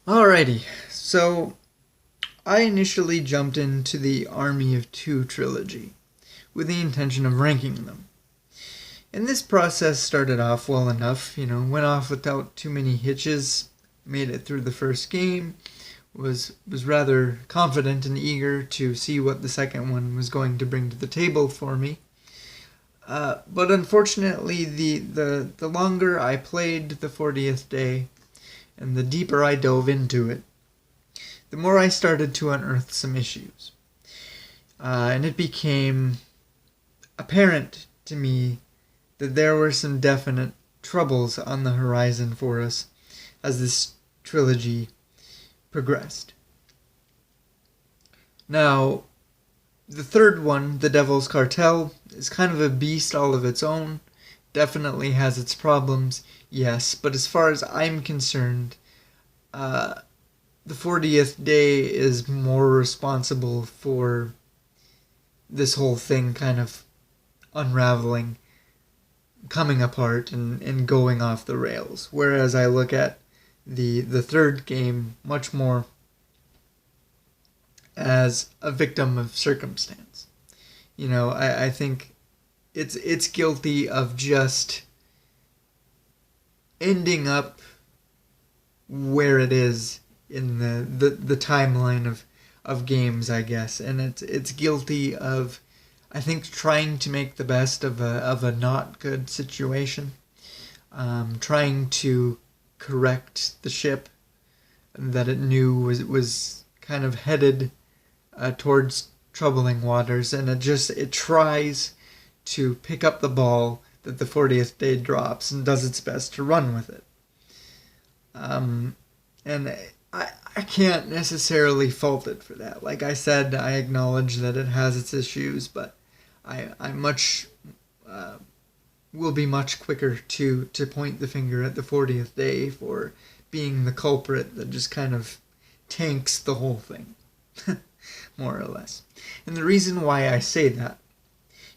Alrighty, so I initially jumped into the Army of Two trilogy with the intention of ranking them. And this process started off well enough, went off without too many hitches, made it through the first game, was rather confident and eager to see what the second one was going to bring to the table for me. But unfortunately, the longer I played the 40th day, and the deeper I dove into it, the more I started to unearth some issues. And it became apparent to me that there were some definite troubles on the horizon for us as this trilogy progressed. Now, the third one, The Devil's Cartel, is kind of a beast all of its own. Definitely has its problems, yes, but as far as I'm concerned, the 40th day is more responsible for this whole thing kind of unraveling, coming apart, and going off the rails. Whereas I look at the third game much more as a victim of circumstance. I think it's guilty of just ending up where it is in the timeline of games, I guess. And it's guilty of, I think, trying to make the best of a not good situation. Trying to correct the ship that it knew was kind of headed towards troubling waters, and it tries to pick up the ball that the 40th day drops and does its best to run with it. And I can't necessarily fault it for that. Like I said, I acknowledge that it has its issues, but I much will be much quicker to point the finger at the 40th day for being the culprit that just kind of tanks the whole thing, more or less. And the reason why I say that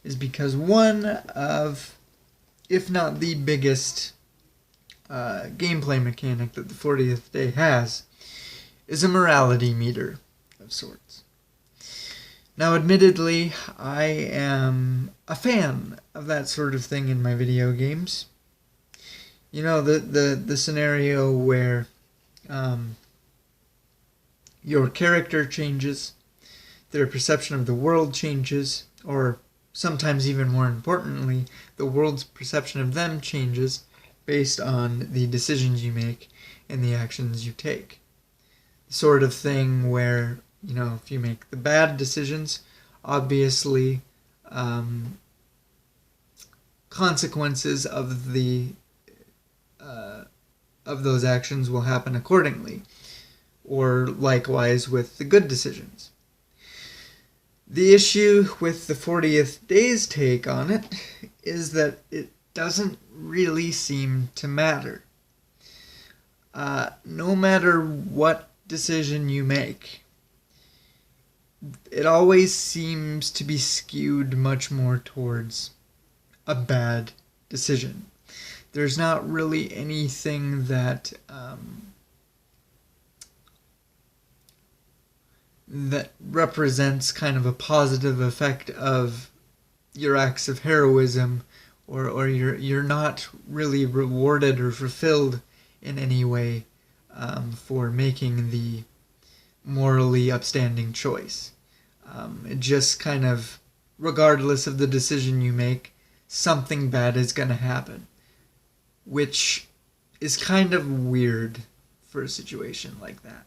is because one of, if not the biggest gameplay mechanic that the 40th day has is a morality meter of sorts. Now, admittedly, I am a fan of that sort of thing in my video games. The scenario where your character changes, their perception of the world changes, or sometimes even more importantly, the world's perception of them changes based on the decisions you make and the actions you take. The sort of thing where, if you make the bad decisions, obviously consequences of those actions will happen accordingly, or likewise with the good decisions. The issue with the 40th day's take on it is that it doesn't really seem to matter. No matter what decision you make, it always seems to be skewed much more towards a bad decision. There's not really anything that represents kind of a positive effect of your acts of heroism, or you're not really rewarded or fulfilled in any way for making the morally upstanding choice. It just kind of, regardless of the decision you make, something bad is going to happen, which is kind of weird for a situation like that.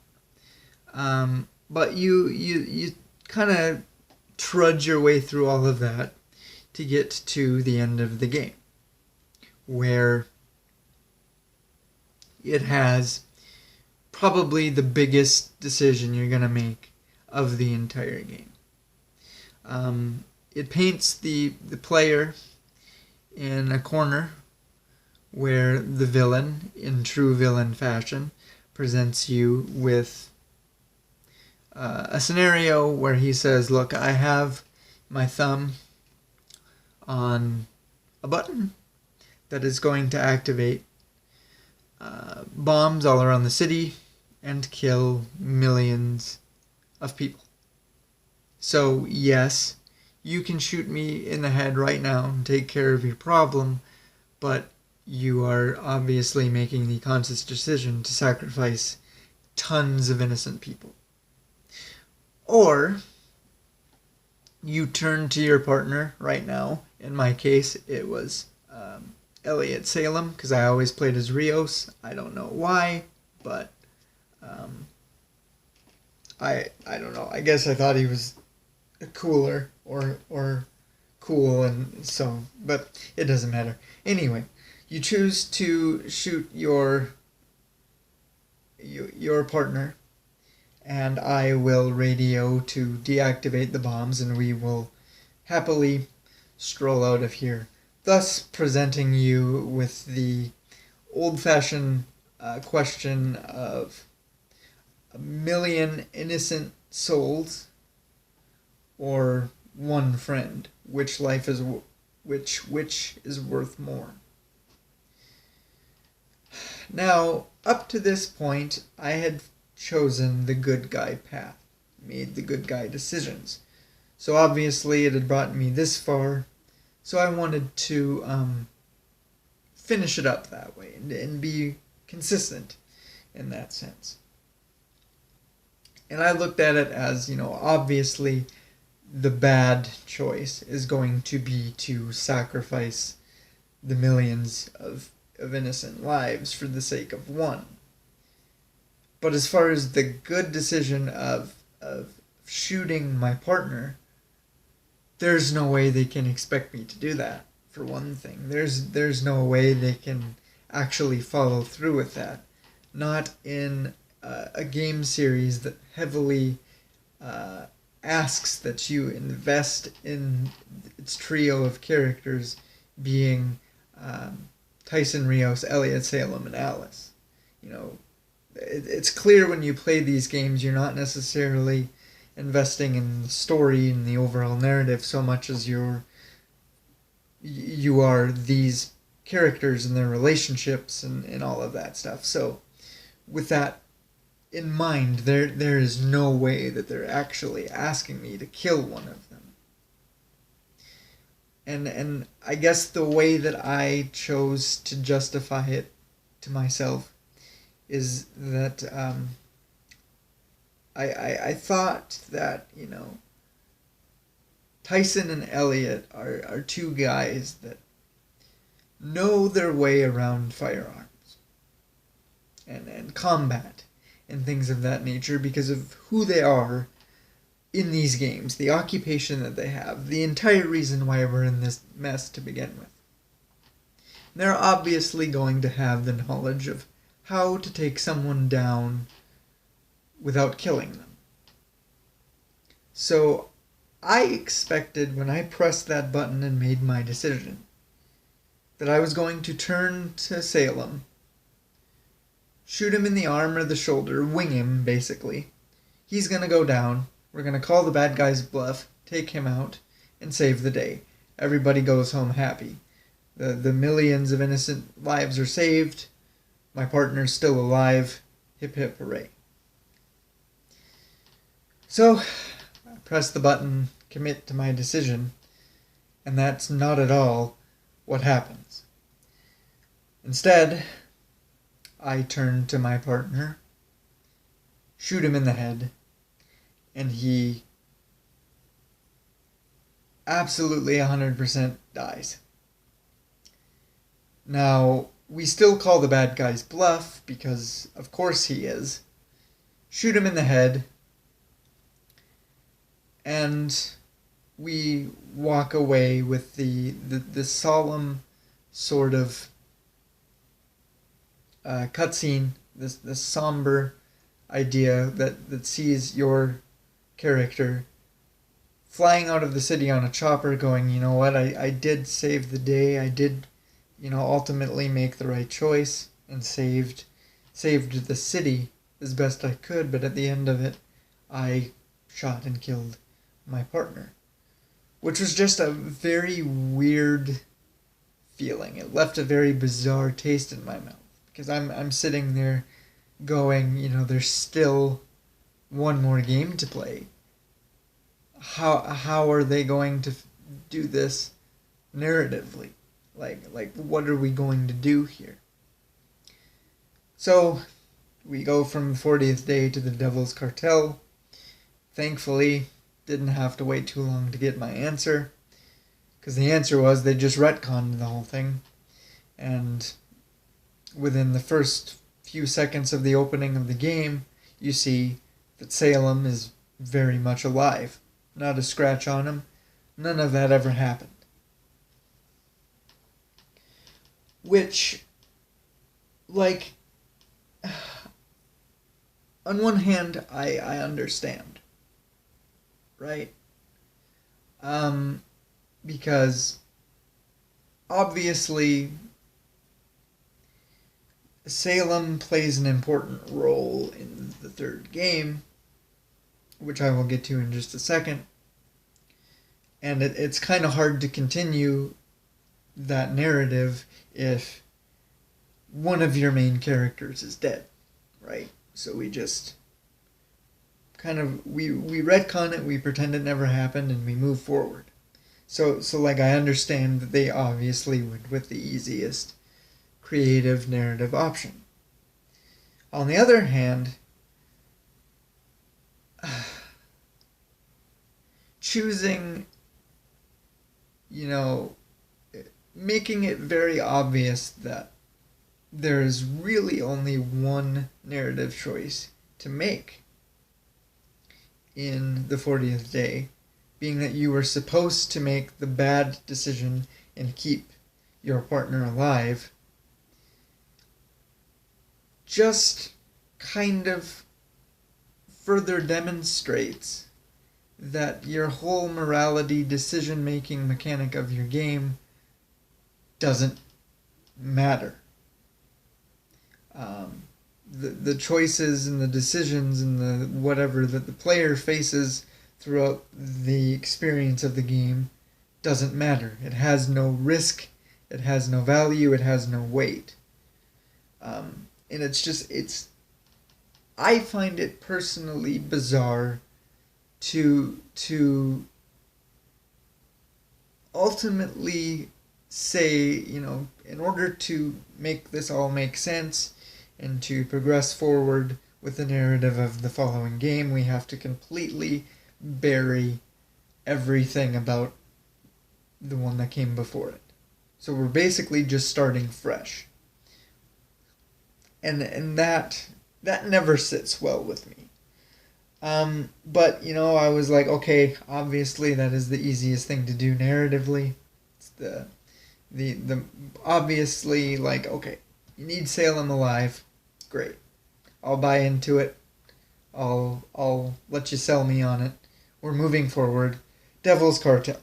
But you kind of trudge your way through all of that to get to the end of the game, where it has probably the biggest decision you're going to make of the entire game. It paints the player in a corner where the villain, in true villain fashion, presents you with a scenario where he says, look, I have my thumb on a button that is going to activate bombs all around the city, and kill millions of people. So yes, you can shoot me in the head right now and take care of your problem, but you are obviously making the conscious decision to sacrifice tons of innocent people. Or you turn to your partner right now. In my case, it was Elliot Salem, because I always played as Rios. I don't know why, but I don't know. I guess I thought he was cooler or cool, and so, but it doesn't matter. Anyway, you choose to shoot your partner, and I will radio to deactivate the bombs, and we will happily stroll out of here, thus presenting you with the old-fashioned question of a million innocent souls or one friend. Which life is which is worth more? Now, up to this point, I had chosen the good guy path, made the good guy decisions. So obviously it had brought me this far, so I wanted to finish it up that way and be consistent in that sense. And I looked at it as, obviously the bad choice is going to be to sacrifice the millions of innocent lives for the sake of one. But as far as the good decision of shooting my partner, there's no way they can expect me to do that, for one thing. There's no way they can actually follow through with that. Not in a game series that heavily asks that you invest in its trio of characters being Tyson Rios, Elliot Salem, and Alice. It's clear when you play these games you're not necessarily investing in the story and the overall narrative so much as you are these characters and their relationships and all of that stuff. So with that in mind, there is no way that they're actually asking me to kill one of them. And I guess the way that I chose to justify it to myself is that I thought that, Tyson and Elliot are two guys that know their way around firearms and combat and things of that nature because of who they are in these games, the occupation that they have, the entire reason why we're in this mess to begin with. They're obviously going to have the knowledge of how to take someone down without killing them. So I expected when I pressed that button and made my decision that I was going to turn to Salem, shoot him in the arm or the shoulder, wing him basically. He's going to go down. We're going to call the bad guy's bluff, take him out, and save the day. Everybody goes home happy. The millions of innocent lives are saved. My partner's still alive. Hip hip hooray. So, I press the button, commit to my decision, and that's not at all what happens. Instead, I turn to my partner, shoot him in the head, and he absolutely 100% dies. Now, we still call the bad guy's bluff, because of course he is. Shoot him in the head, and we walk away with the solemn sort of cutscene, this somber idea that sees your character flying out of the city on a chopper going, you know what, I did save the day, I did, ultimately make the right choice and saved the city as best I could, but at the end of it, I shot and killed my partner. Which was just a very weird feeling. It left a very bizarre taste in my mouth. Because I'm sitting there going, there's still one more game to play. How are they going to do this narratively? Like what are we going to do here? So we go from the 40th day to the Devil's Cartel. Thankfully, didn't have to wait too long to get my answer, because the answer was they just retconned the whole thing, and within the first few seconds of the opening of the game, you see that Salem is very much alive. Not a scratch on him. None of that ever happened. Which, like, on one hand, I understand. Right? Because obviously Salem plays an important role in the third game, which I will get to in just a second. And it's kind of hard to continue that narrative if one of your main characters is dead, right? So we just kind of, we retcon it, we pretend it never happened, and we move forward. So like, I understand that they obviously went with the easiest creative narrative option. On the other hand, choosing, making it very obvious that there is really only one narrative choice to make in the 40th day, being that you were supposed to make the bad decision and keep your partner alive, just kind of further demonstrates that your whole morality decision-making mechanic of your game doesn't matter. The choices and the decisions and the whatever that the player faces throughout the experience of the game doesn't matter. It has no risk, it has no value, it has no weight. And I find it personally bizarre to ultimately say, in order to make this all make sense and to progress forward with the narrative of the following game, we have to completely bury everything about the one that came before it. So we're basically just starting fresh. And that never sits well with me. But, I was like, okay, obviously that is the easiest thing to do narratively. It's the obviously, like, okay, you need Salem alive. Great. I'll buy into it. I'll let you sell me on it. We're moving forward. Devil's Cartel.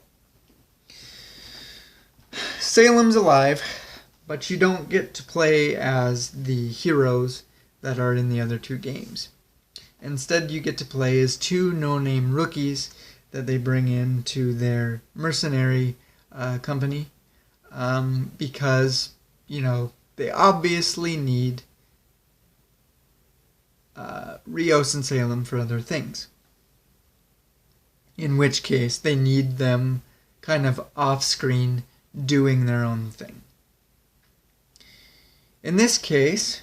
Salem's alive, but you don't get to play as the heroes that are in the other two games. Instead, you get to play as two no-name rookies that they bring into their mercenary company, because, they obviously need Rios and Salem for other things. In which case, they need them kind of off-screen doing their own thing. In this case,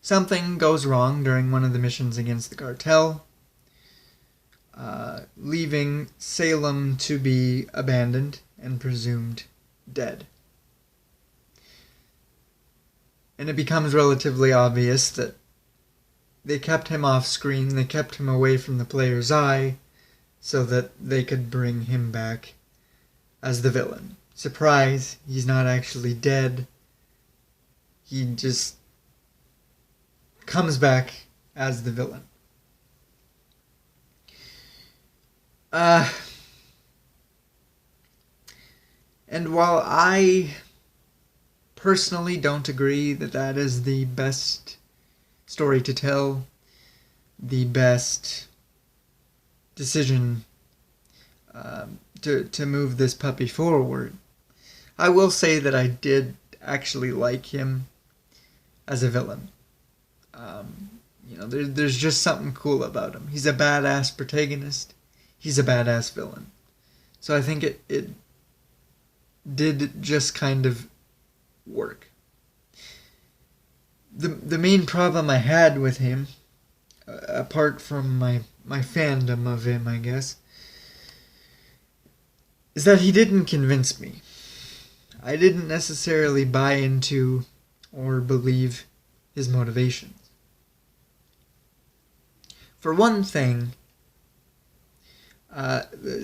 something goes wrong during one of the missions against the cartel, leaving Salem to be abandoned and presumed dead. And it becomes relatively obvious that they kept him off screen, they kept him away from the player's eye, so that they could bring him back as the villain. Surprise, he's not actually dead. He just comes back as the villain. And while I personally don't agree that that is the best story to tell, the best decision to move this puppy forward, I will say that I did actually like him. as a villain. There's just something cool about him. He's a badass protagonist. He's a badass villain. So I think it did just kind of work. The main problem I had with him, apart from my fandom of him, I guess, is that he didn't convince me. I didn't necessarily buy into or believe his motivations. For one thing,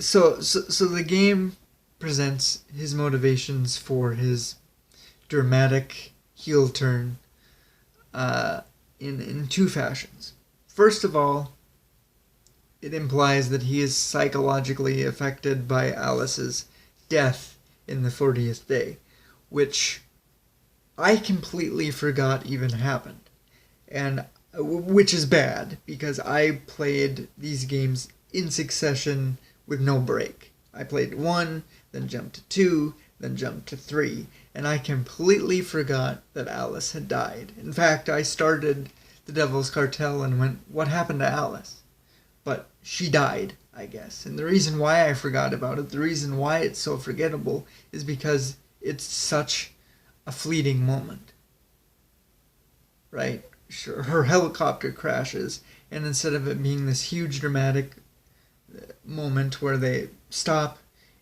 so the game presents his motivations for his dramatic heel turn in two fashions. First of all, it implies that he is psychologically affected by Alice's death in the 40th day, which I completely forgot even happened. And which is bad, because I played these games in succession with no break. I played 1, then jumped to 2, then jumped to 3, and I completely forgot that Alice had died. In fact, I started the Devil's Cartel and went, what happened to Alice? But she died, I guess. And the reason why I forgot about it, the reason why it's so forgettable, is because it's such a fleeting moment. Right? Her helicopter crashes, and instead of it being this huge dramatic moment where they stop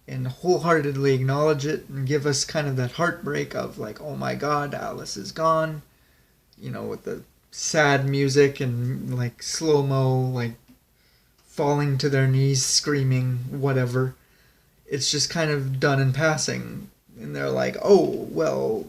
and wholeheartedly acknowledge it and give us kind of that heartbreak of like, oh my god, Alice is gone, with the sad music and like slow-mo, like falling to their knees, screaming, whatever. It's just kind of done in passing, and they're like, oh, well,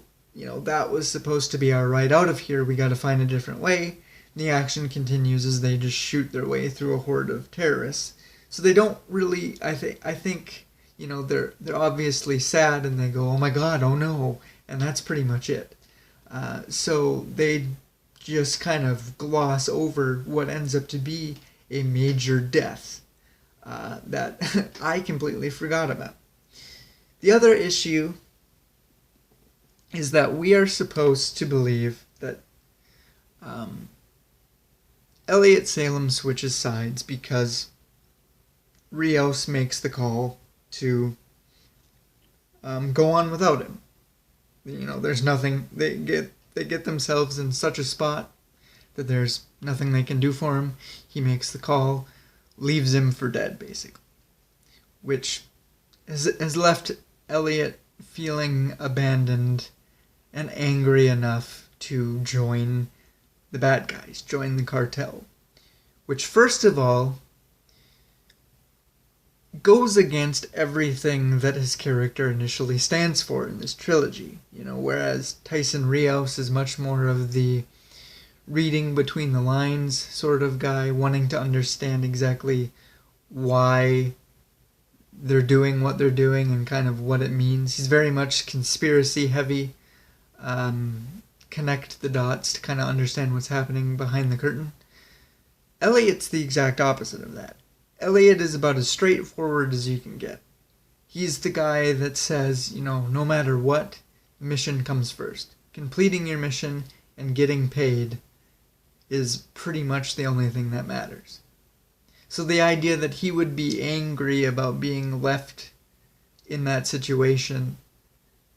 that was supposed to be our ride out of here. We got to find a different way. And the action continues as they just shoot their way through a horde of terrorists. So they don't really. I think they're obviously sad, and they go, oh my god, oh no, and that's pretty much it. So they just kind of gloss over what ends up to be a major death that I completely forgot about. The other issue is that we are supposed to believe that Elliot Salem switches sides because Rios makes the call to go on without him. There's nothing, they get themselves in such a spot that there's nothing they can do for him. He makes the call, leaves him for dead, basically, which has left Elliot feeling abandoned and angry enough to join the bad guys, join the cartel, which first of all goes against everything that his character initially stands for in this trilogy. Whereas Tyson Rios is much more of the reading between the lines sort of guy, wanting to understand exactly why they're doing what they're doing and kind of what it means. He's very much conspiracy heavy, connect the dots to kind of understand what's happening behind the curtain. Elliot's the exact opposite of that. Elliot is about as straightforward as you can get. He's the guy that says, no matter what, mission comes first. Completing your mission and getting paid is pretty much the only thing that matters. So the idea that he would be angry about being left in that situation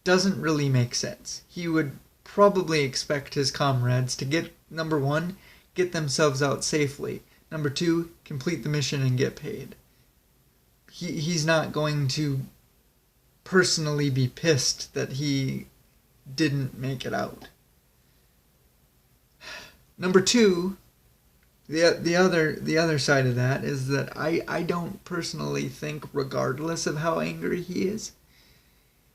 doesn't really make sense. He would probably expect his comrades to get, number one, get themselves out safely. Number two, complete the mission and get paid. He's not going to personally be pissed that he didn't make it out. Number two, the other side of that is that I don't personally think, regardless of how angry he is,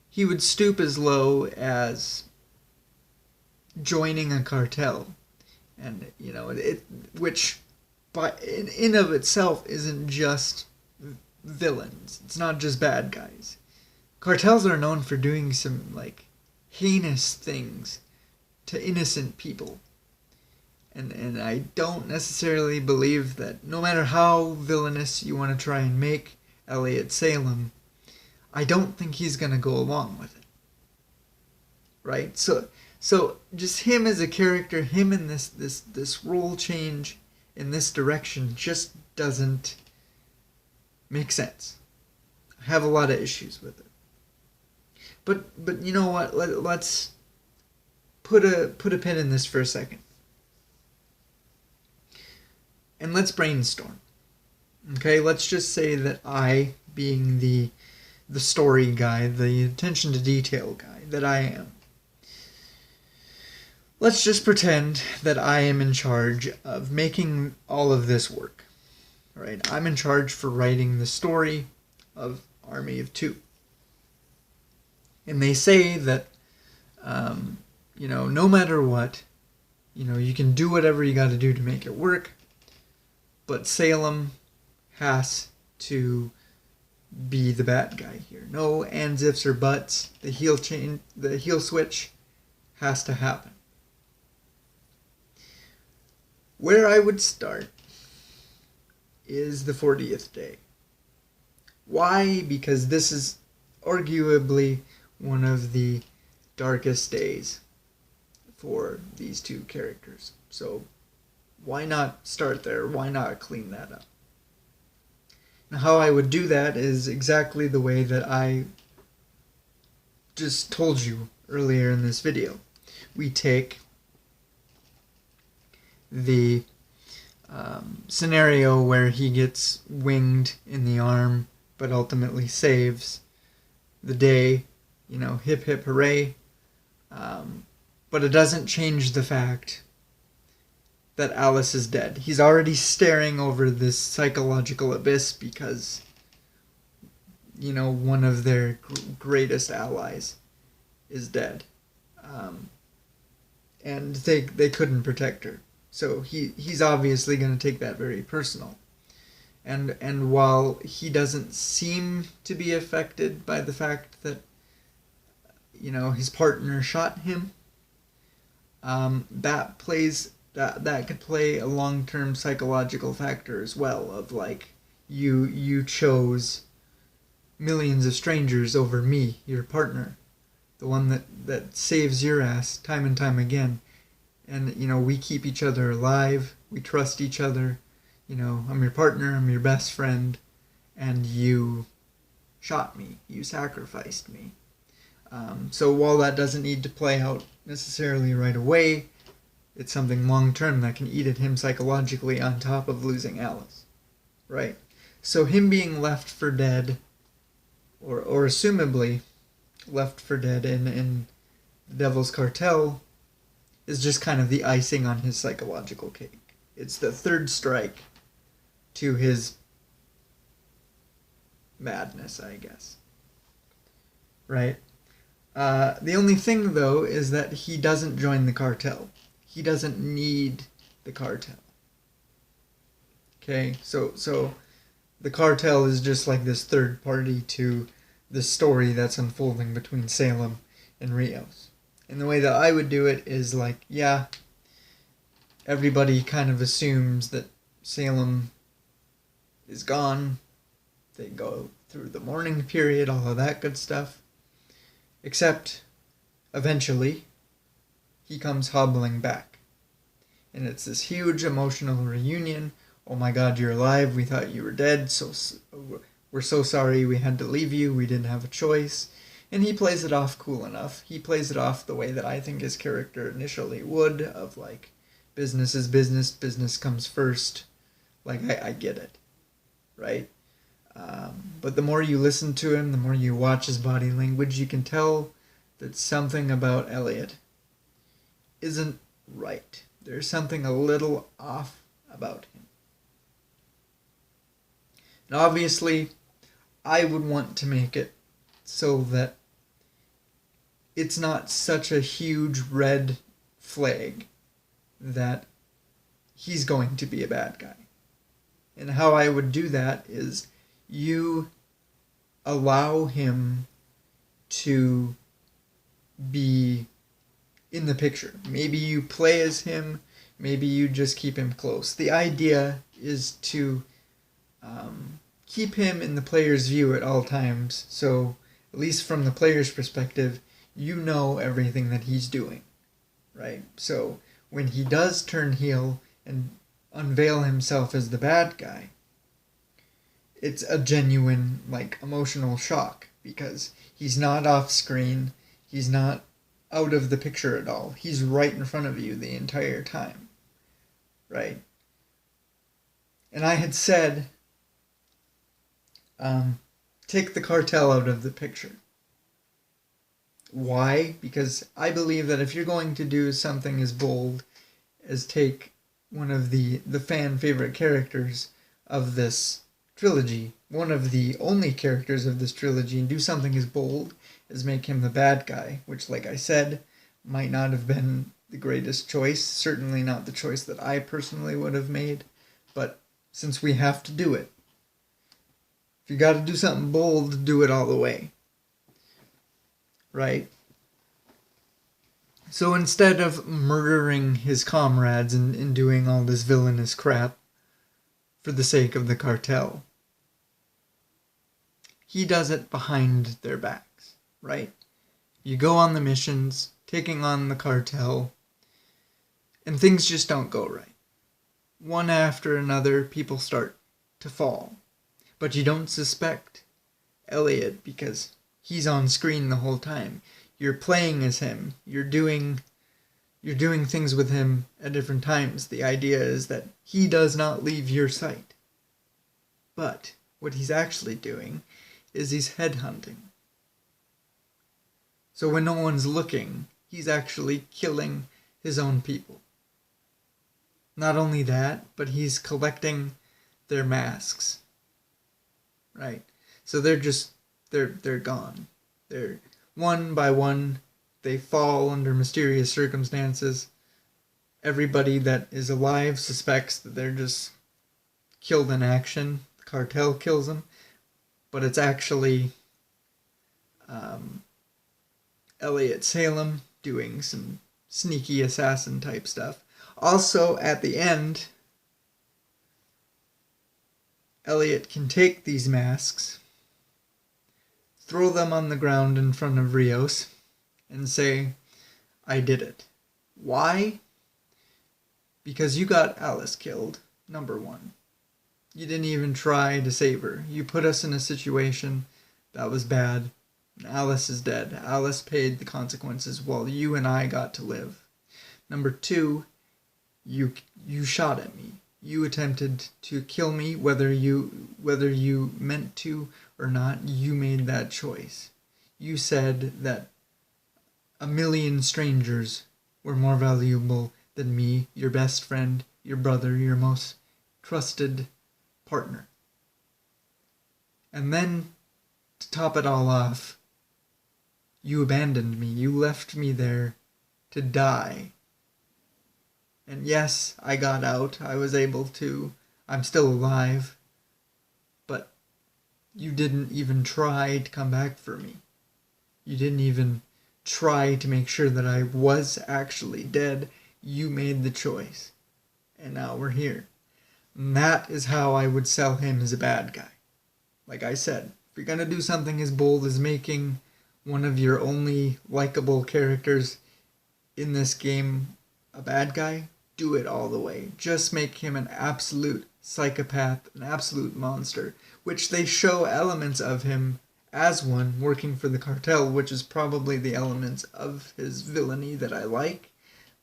he would stoop as low as joining a cartel, and which by in of itself isn't just villains. It's not just bad guys. Cartels are known for doing some heinous things to innocent people. And I don't necessarily believe that, no matter how villainous you want to try and make Elliot Salem, I don't think he's going to go along with it. Right? So So just him as a character, him in this role change in this direction just doesn't make sense. I have a lot of issues with it. But you know what? Let's put a pin in this for a second. And let's brainstorm. Okay, let's just say that I, being the story guy, the attention to detail guy that I am, let's just pretend that I am in charge of making all of this work. All right, I'm in charge for writing the story of Army of Two. And they say that, no matter what, you can do whatever you got to do to make it work, but Salem has to be the bad guy here. No ands, ifs, or buts. The heel switch has to happen. Where I would start is the 40th day. Why? Because this is arguably one of the darkest days for these two characters. So why not start there? Why not clean that up? Now, how I would do that is exactly the way that I just told you earlier in this video. We take the scenario where he gets winged in the arm but ultimately saves the day, hip hip hooray, but it doesn't change the fact that Alice is dead. He's already staring over this psychological abyss because, one of their greatest allies is dead. And they couldn't protect her. So he's obviously going to take that very personal. And while he doesn't seem to be affected by the fact that, his partner shot him, that could play a long-term psychological factor as well, of like, you chose millions of strangers over me, your partner, the one that saves your ass time and time again. And, we keep each other alive, we trust each other, I'm your partner, I'm your best friend, and you shot me, you sacrificed me. So while that doesn't need to play out necessarily right away, it's something long-term that can eat at him psychologically on top of losing Alice, right? So him being left for dead, or assumably left for dead in the Devil's Cartel, is just kind of the icing on his psychological cake. It's the third strike to his madness, I guess. Right? The only thing, though, is that he doesn't join the cartel. He doesn't need the cartel. Okay? So the cartel is just like this third party to the story that's unfolding between Salem and Rios. And the way that I would do it is like, yeah, everybody kind of assumes that Salem is gone. They go through the mourning period, all of that good stuff. Except, eventually, he comes hobbling back. And it's this huge emotional reunion. Oh my God, you're alive. We thought you were dead. We're so sorry we had to leave you. We didn't have a choice. And he plays it off cool enough. He plays it off the way that I think his character initially would, of like, business is business, business comes first. Like, I get it, right? But the more you listen to him, the more you watch his body language, you can tell that something about Elliot isn't right. There's something a little off about him. And obviously, I would want to make it so that it's not such a huge red flag that he's going to be a bad guy. And how I would do that is you allow him to be in the picture. Maybe you play as him, maybe you just keep him close. The idea is to keep him in the player's view at all times, so at least from the player's perspective, you know everything that he's doing. right? So when he does turn heel and unveil himself as the bad guy, it's a genuine, like, emotional shock because he's not off screen, he's not out of the picture at all. He's right in front of you the entire time, right? And I had said, take the cartel out of the picture. Why? Because I believe that if you're going to do something as bold as take one of the fan favorite characters of this trilogy, one of the only characters of this trilogy, and do something as bold as make him the bad guy, which, like I said, might not have been the greatest choice, certainly not the choice that I personally would have made, but since we have to do it, if you got to do something bold, do it all the way. Right? So instead of murdering his comrades and doing all this villainous crap for the sake of the cartel, he does it behind their backs, right? You go on the missions, taking on the cartel, and things just don't go right. One after another, people start to fall. But you don't suspect Elliot because he's on screen the whole time. You're playing as him. You're doing things with him at different times. The idea is that he does not leave your sight. But what he's actually doing is he's headhunting. So when no one's looking, he's actually killing his own people. Not only that, but he's collecting their masks. Right? So they're gone. They're one by one, they fall under mysterious circumstances. Everybody that is alive suspects that they're just killed in action. The cartel kills them, but it's actually Elliot Salem doing some sneaky assassin type stuff. Also, at the end, Elliot can take these masks, throw them on the ground in front of Rios, and say, I did it. Why? Because you got Alice killed, number one. You didn't even try to save her. You put us in a situation that was bad. And Alice is dead. Alice paid the consequences while you and I got to live. Number two, you shot at me. You attempted to kill me, whether you meant to or not. You made that choice. You said that 1,000,000 strangers were more valuable than me, your best friend, your brother, your most trusted partner. And then, to top it all off, you abandoned me. You left me there to die. And yes, I got out. I was able to. I'm still alive. But you didn't even try to come back for me. You didn't even try to make sure that I was actually dead. You made the choice. And now we're here. And that is how I would sell him as a bad guy. Like I said, if you're going to do something as bold as making one of your only likable characters in this game a bad guy, do it all the way. Just make him an absolute psychopath, an absolute monster, which they show elements of him as one working for the cartel, which is probably the elements of his villainy that I like.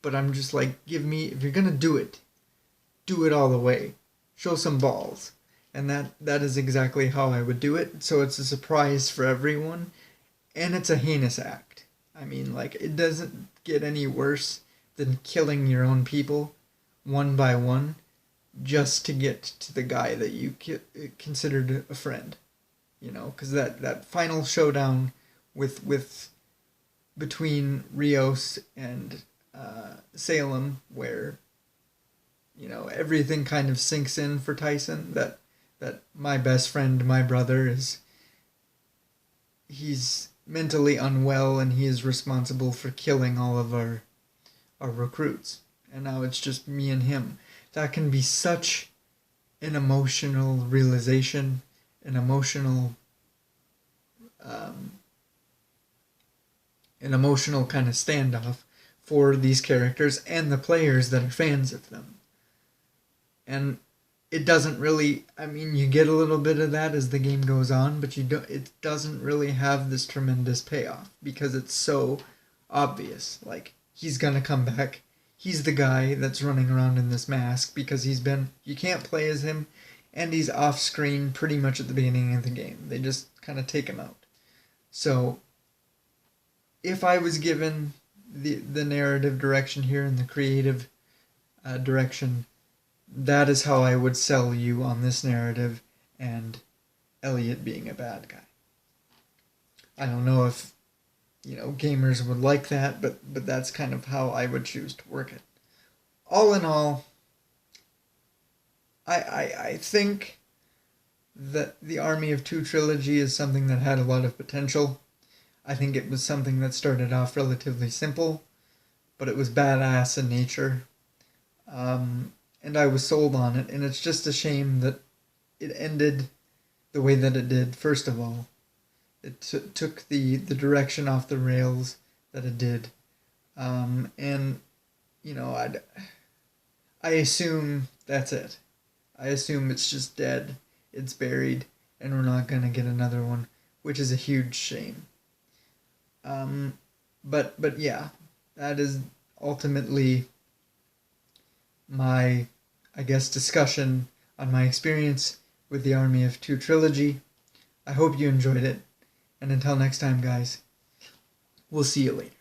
But I'm just like, if you're going to do it all the way. Show some balls. And that is exactly how I would do it. So it's a surprise for everyone. And it's a heinous act. I mean, like, it doesn't get any worse than killing your own people one by one just to get to the guy that you considered a friend. You know, because that final showdown with between Rios and Salem, where, you know, everything kind of sinks in for Tyson, that my best friend, my brother, he's mentally unwell and he is responsible for killing all of our recruits. And now it's just me and him. That can be such an emotional realization, an emotional kind of standoff for these characters and the players that are fans of them. And it doesn't really, I mean, you get a little bit of that as the game goes on, but it doesn't really have this tremendous payoff because it's so obvious. Like, he's gonna come back. He's the guy that's running around in this mask because you can't play as him, and he's off screen pretty much at the beginning of the game. They just kind of take him out. So, if I was given the narrative direction here and the creative direction, that is how I would sell you on this narrative and Elliot being a bad guy. I don't know if gamers would like that, but that's kind of how I would choose to work it. All in all, I think that the Army of Two trilogy is something that had a lot of potential. I think it was something that started off relatively simple, but it was badass in nature. And I was sold on it, and it's just a shame that it ended the way that it did. First of all, it took the direction off the rails that it did, and I assume that's it. I assume it's just dead, it's buried, and we're not gonna get another one, which is a huge shame. But yeah, that is ultimately my, I guess, discussion on my experience with the Army of Two trilogy. I hope you enjoyed it, and until next time, guys, we'll see you later.